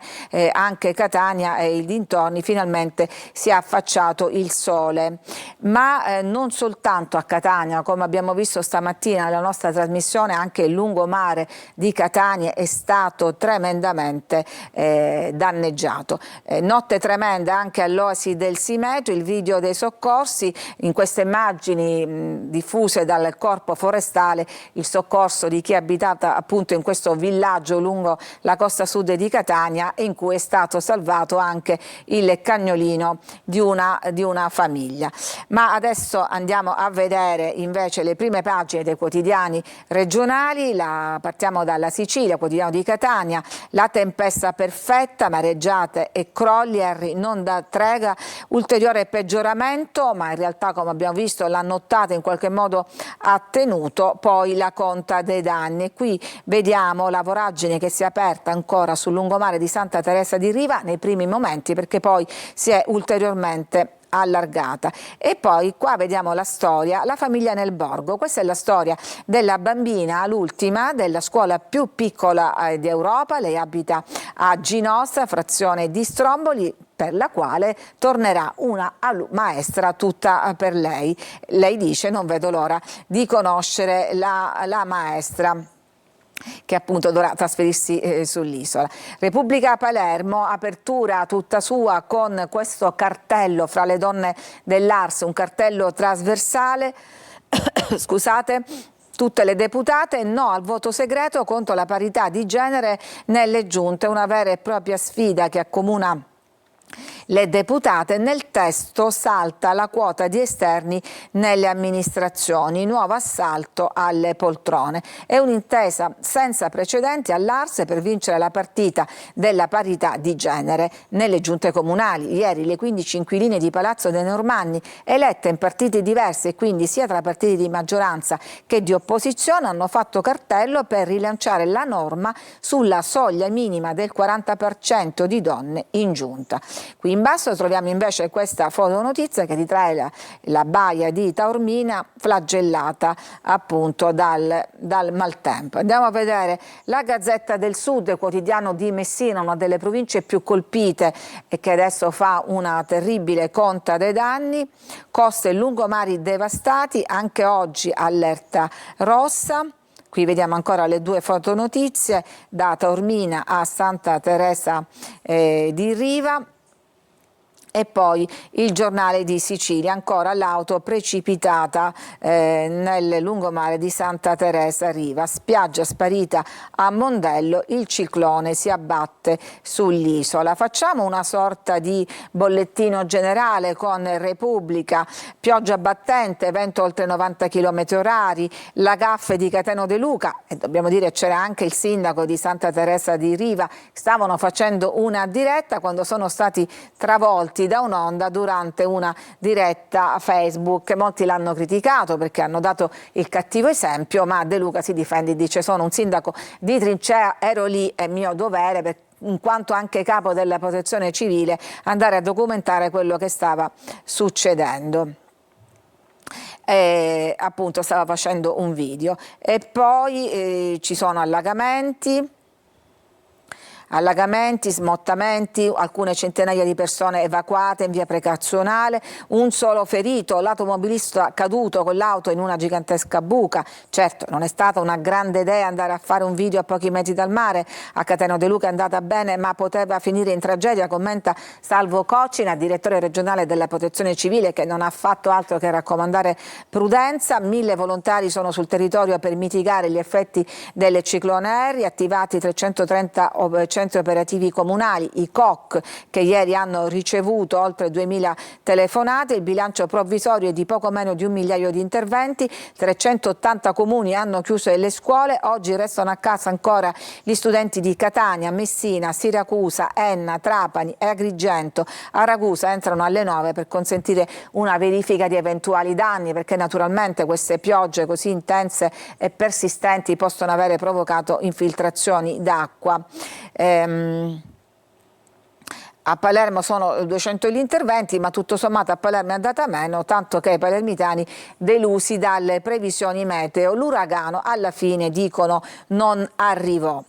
Speaker 2: anche Catania e i dintorni, finalmente si è affacciato il sole. Ma non soltanto a Catania, come abbiamo visto stamattina nella nostra trasmissione, anche il lungomare di Catania è stato tremendamente danneggiato. Notte tremenda anche all'Oasi del Simeto, il video dei soccorsi. In queste immagini diffuse dal Corpo Forestale, il soccorso di chi abitava appunto in questo villaggio lungo la costa sud di Catania, in cui è stato salvato anche il cagnolino di una famiglia. Ma adesso andiamo a vedere invece le prime pagine dei quotidiani regionali. Partiamo dalla Sicilia, quotidiano di Catania: la tempesta perfetta, mareggiate e crolli, Harry non dà trega, ulteriore peggioramento, ma in realtà, come abbiamo visto, la nottata in qualche modo ha tenuto. Poi la conta dei danni, e qui vediamo la voragine che si è aperta ancora sul lungomare di Santa Teresa di Riva nei primi momenti, perché poi si è ulteriormente allargata. E poi qua vediamo la storia, la famiglia nel borgo. Questa è la storia della bambina, l'ultima, della scuola più piccola di Europa. Lei abita a Ginostra, frazione di Stromboli, per la quale tornerà una maestra tutta per lei. Lei dice: non vedo l'ora di conoscere la maestra che appunto dovrà trasferirsi sull'isola. Repubblica Palermo, apertura tutta sua con questo cartello fra le donne dell'Ars, un cartello trasversale, scusate. Tutte le deputate no al voto segreto contro la parità di genere nelle giunte, una vera e propria sfida che accomuna le deputate. Nel testo salta la quota di esterni nelle amministrazioni, nuovo assalto alle poltrone. È un'intesa senza precedenti all'Ars per vincere la partita della parità di genere nelle giunte comunali. Ieri le 15 inquiline di Palazzo dei Normanni, elette in partiti diversi e quindi sia tra partiti di maggioranza che di opposizione, hanno fatto cartello per rilanciare la norma sulla soglia minima del 40% di donne in giunta. Qui in basso troviamo invece questa fotonotizia che ritrae la baia di Taormina flagellata appunto dal maltempo. Andiamo a vedere la Gazzetta del Sud, quotidiano di Messina, una delle province più colpite e che adesso fa una terribile conta dei danni. Coste e lungomari devastati, anche oggi allerta rossa. Qui vediamo ancora le due fotonotizie da Taormina a Santa Teresa di Riva. E poi il Giornale di Sicilia, ancora l'auto precipitata nel lungomare di Santa Teresa Riva, spiaggia sparita a Mondello, il ciclone si abbatte sull'isola. Facciamo una sorta di bollettino generale con Repubblica: pioggia battente, vento oltre 90 km/h, la gaffe di Cateno De Luca, e dobbiamo dire c'era anche il sindaco di Santa Teresa di Riva, stavano facendo una diretta quando sono stati travolti da un'onda durante una diretta a Facebook. Molti l'hanno criticato perché hanno dato il cattivo esempio, ma De Luca si difende e dice: sono un sindaco di trincea, ero lì, è mio dovere, in quanto anche capo della protezione civile, andare a documentare quello che stava succedendo. Appunto stava facendo un video. E poi ci sono allagamenti, smottamenti, alcune centinaia di persone evacuate in via precauzionale, un solo ferito, l'automobilista caduto con l'auto in una gigantesca buca. Certo, non è stata una grande idea andare a fare un video a pochi metri dal mare, a Cateno De Luca è andata bene ma poteva finire in tragedia, commenta Salvo Coccina, direttore regionale della protezione civile, che non ha fatto altro che raccomandare prudenza. 1000 volontari sono sul territorio per mitigare gli effetti del ciclone Harry, attivati 330 centri operativi comunali, i COC, che ieri hanno ricevuto oltre 2000 telefonate. Il bilancio provvisorio è di poco meno di 1 migliaio di interventi, 380 comuni hanno chiuso le scuole, oggi restano a casa ancora gli studenti di Catania, Messina, Siracusa, Enna, Trapani e Agrigento. A Ragusa entrano alle 9 per consentire una verifica di eventuali danni, perché naturalmente queste piogge così intense e persistenti possono avere provocato infiltrazioni d'acqua. A Palermo sono 200 gli interventi, ma tutto sommato a Palermo è andata meno, tanto che i palermitani delusi dalle previsioni meteo. L'uragano alla fine, dicono, non arrivò.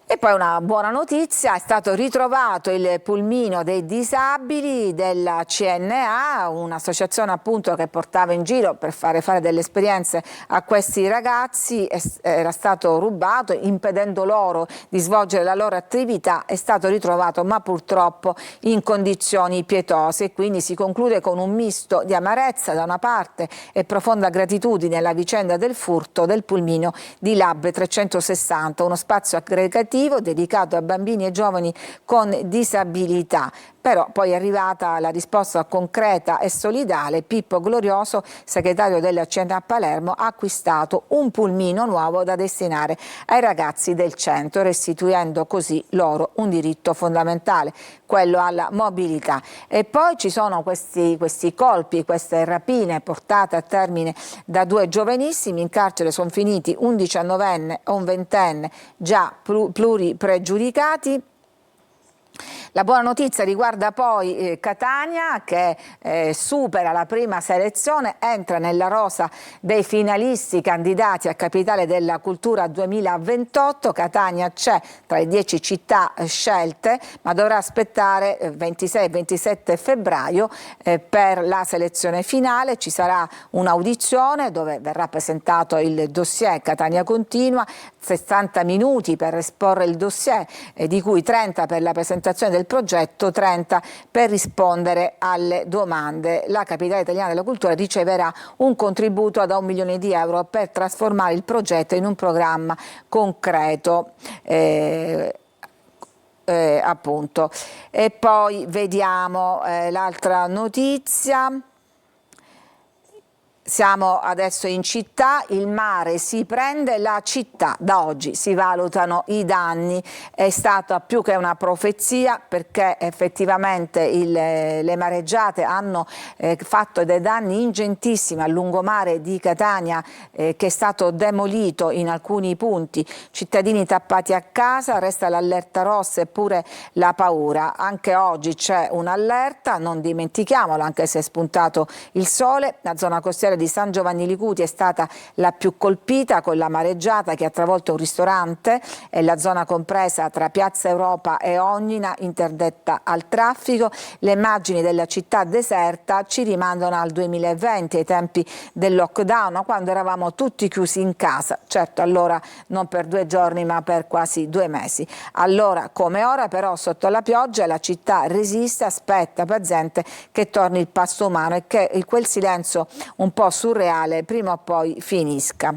Speaker 2: E poi una buona notizia: è stato ritrovato il pulmino dei disabili della CNA, un'associazione appunto che portava in giro per fare delle esperienze a questi ragazzi. Era stato rubato, impedendo loro di svolgere la loro attività. È stato ritrovato, ma purtroppo in condizioni pietose, e quindi si conclude con un misto di amarezza da una parte e profonda gratitudine alla vicenda del furto del pulmino di Lab 360, uno spazio aggregativo dedicato a bambini e giovani con disabilità. Però poi è arrivata la risposta concreta e solidale. Pippo Glorioso, segretario della CNA Palermo, ha acquistato un pulmino nuovo da destinare ai ragazzi del centro, restituendo così loro un diritto fondamentale, quello alla mobilità. E poi ci sono questi colpi, queste rapine portate a termine da 2 giovanissimi. In carcere sono finiti un 19enne e un 20enne già pluripregiudicati. La buona notizia riguarda poi Catania, che supera la prima selezione, entra nella rosa dei finalisti candidati a Capitale della Cultura 2028. Catania c'è tra le 10 città scelte, ma dovrà aspettare 26 e 27 febbraio per la selezione finale. Ci sarà un'audizione dove verrà presentato il dossier Catania Continua, 60 minuti per esporre il dossier, di cui 30 per la presentazione del progetto, 30 per rispondere alle domande. La Capitale Italiana della Cultura riceverà un contributo da 1 milione di euro per trasformare il progetto in un programma concreto. Appunto. E poi vediamo l'altra notizia. Siamo adesso in città, il mare si prende la città, da oggi si valutano i danni. È stata più che una profezia, perché effettivamente le mareggiate hanno fatto dei danni ingentissimi al lungomare di Catania, che è stato demolito in alcuni punti, cittadini tappati a casa, resta l'allerta rossa e pure la paura. Anche oggi c'è un'allerta, non dimentichiamolo, anche se è spuntato il sole, la zona costiera quartiere di San Giovanni Licuti è stata la più colpita, con la mareggiata che ha travolto un ristorante e la zona compresa tra Piazza Europa e Ognina interdetta al traffico. Le immagini della città deserta ci rimandano al 2020, ai tempi del lockdown, quando eravamo tutti chiusi in casa, certo allora non per 2 giorni ma per quasi 2 mesi. Allora come ora però sotto la pioggia la città resiste, aspetta paziente che torni il passo umano e che quel silenzio un po' surreale prima o poi finisca.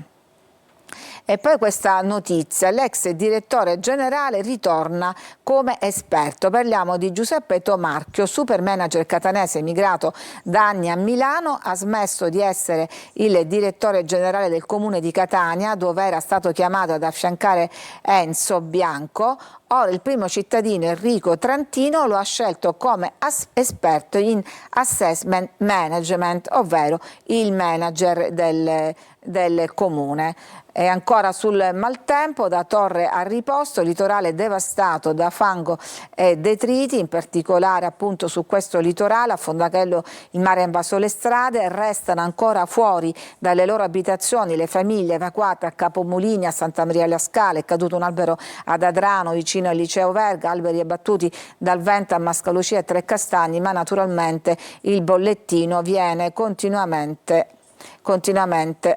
Speaker 2: E poi questa notizia, l'ex direttore generale ritorna come esperto. Parliamo di Giuseppe Tomarchio, super manager catanese emigrato da anni a Milano, ha smesso di essere il direttore generale del comune di Catania, dove era stato chiamato ad affiancare Enzo Bianco. Ora il primo cittadino Enrico Trantino lo ha scelto come esperto in assessment management, ovvero il manager del comune. E ancora sul maltempo, da Torre a Riposto, litorale devastato da fango e detriti, in particolare appunto su questo litorale, a Fondachello il mare ha invaso le strade, restano ancora fuori dalle loro abitazioni le famiglie evacuate a Capomulini, a Santa Maria alle Scale, è caduto un albero ad Adrano vicino al liceo Verga, alberi abbattuti dal vento a Mascalucia e Trecastagni, ma naturalmente il bollettino viene continuamente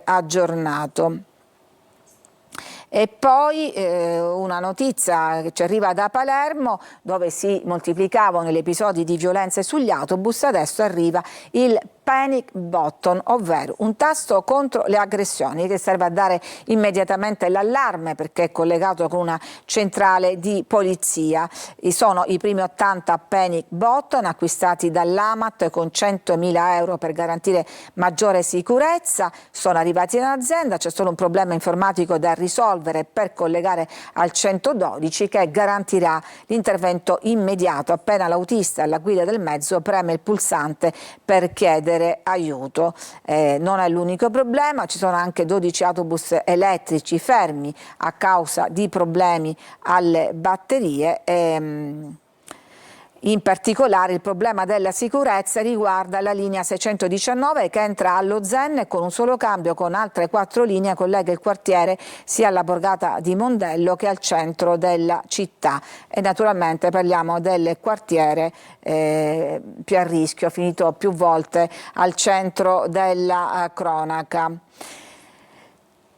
Speaker 2: aggiornato. E poi una notizia che ci arriva da Palermo, dove si moltiplicavano gli episodi di violenze sugli autobus, adesso arriva il panic button, ovvero un tasto contro le aggressioni che serve a dare immediatamente l'allarme perché è collegato con una centrale di polizia. Sono i primi 80 panic button acquistati dall'Amat con 100.000 euro per garantire maggiore sicurezza. Sono arrivati in azienda, c'è solo un problema informatico da risolvere per collegare al 112 che garantirà l'intervento immediato appena l'autista alla guida del mezzo preme il pulsante per chiedere aiuto. Non è l'unico problema, ci sono anche 12 autobus elettrici fermi a causa di problemi alle batterie. In particolare il problema della sicurezza riguarda la linea 619 che entra allo Zen e con un solo cambio con altre 4 linee collega il quartiere sia alla borgata di Mondello che al centro della città. E naturalmente parliamo del quartiere più a rischio, finito più volte al centro della cronaca.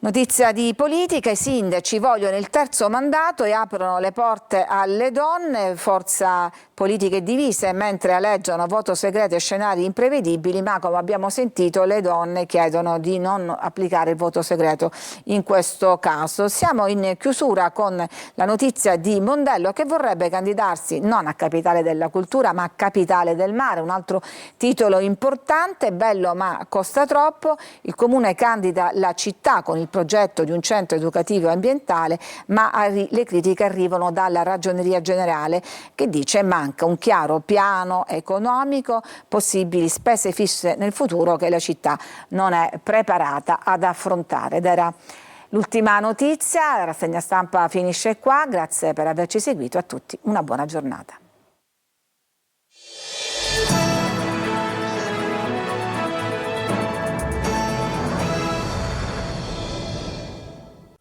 Speaker 2: Notizia di politica, i sindaci vogliono il 3° mandato e aprono le porte alle donne, forza politiche divise mentre aleggiano voto segreto e scenari imprevedibili, ma come abbiamo sentito le donne chiedono di non applicare il voto segreto in questo caso. Siamo in chiusura con la notizia di Mondello che vorrebbe candidarsi non a capitale della cultura ma a capitale del mare, un altro titolo importante, bello ma costa troppo. Il comune candida la città con il progetto di un centro educativo e ambientale, ma le critiche arrivano dalla Ragioneria Generale che dice manca un chiaro piano economico, possibili spese fisse nel futuro che la città non è preparata ad affrontare. Ed era l'ultima notizia, la rassegna stampa finisce qua, grazie per averci seguito, a tutti una buona giornata.